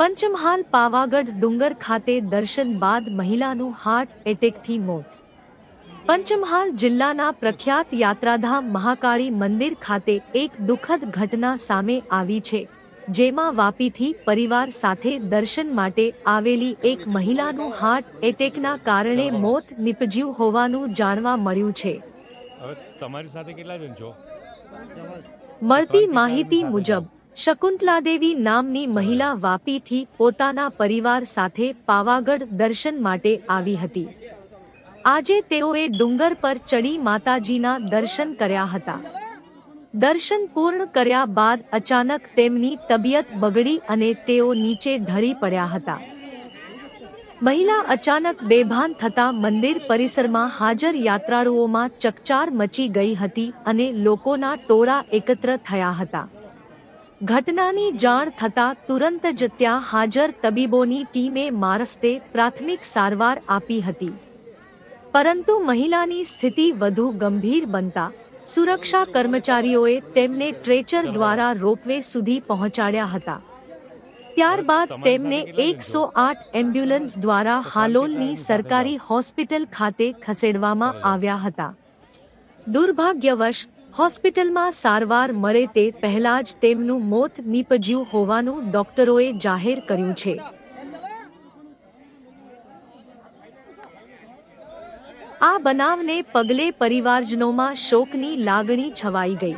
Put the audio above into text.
પંચમહાલ પાવાગઢ ડુંગર ખાતે દર્શન બાદ મહિલાનું હાર્ટ એટેકથી મોત. પંચમહાલ જિલ્લાના પ્રખ્યાત યાત્રાધામ મહાકાળી મંદિર ખાતે એક દુઃખદ ઘટના સામે આવી છે, જેમાં વાપીથી પરિવાર સાથે દર્શન માટે આવેલી એક મહિલાનું હાર્ટ એટેકના કારણે મોત નીપજ્યું હોવાનું જાણવા મળ્યું છે. હવે તમારી સાથે કેટલા જણ છો? મળતી માહિતી મુજબ શકુંતલાદેવી નામની મહિલા વાપીથી પોતાના પરિવાર સાથે પાવાગઢ દર્શન માટે આવી હતી. આજે તેઓએ ડુંગર પર ચડી માતાજીના દર્શન કર્યા હતા. દર્શન પૂર્ણ કર્યા બાદ અચાનક તેમની તબિયત બગડી અને તેઓ નીચે ઢળી પડ્યા હતા. મહિલા અચાનક બેભાન થતા મંદિર પરિસરમાં હાજર યાત્રાળુઓમાં ચકચાર મચી ગઈ હતી અને લોકોના ટોળા એકત્ર થયા હતા. ઘટનાની જાણ થતાં તુરંત જ ત્યાં હાજર તબીબોની ટીમે મારફતે પ્રાથમિક સારવાર આપી હતી. પરંતુ મહિલાની સ્થિતિ વધુ ગંભીર બનતા સુરક્ષા કર્મચારીઓએ તેમને ટ્રેચર દ્વારા રોપવે સુધી પહોંચાડ્યા હતા. ત્યારબાદ તેમને 108 એમ્બ્યુલન્સ દ્વારા હાલોલની સરકારી હોસ્પિટલ ખાતે ખસેડવામાં આવ્યા હતા. દુર્ભાગ્યવશ હોસ્પિટલમાં સારવાર મળે તે પહેલા જ તેમનું મોત નીપજ્યું હોવાનું ડોક્ટરોએ જાહેર કર્યું છે. આ બનાવને પગલે પરિવારજનોમાં શોકની લાગણી છવાઈ ગઈ.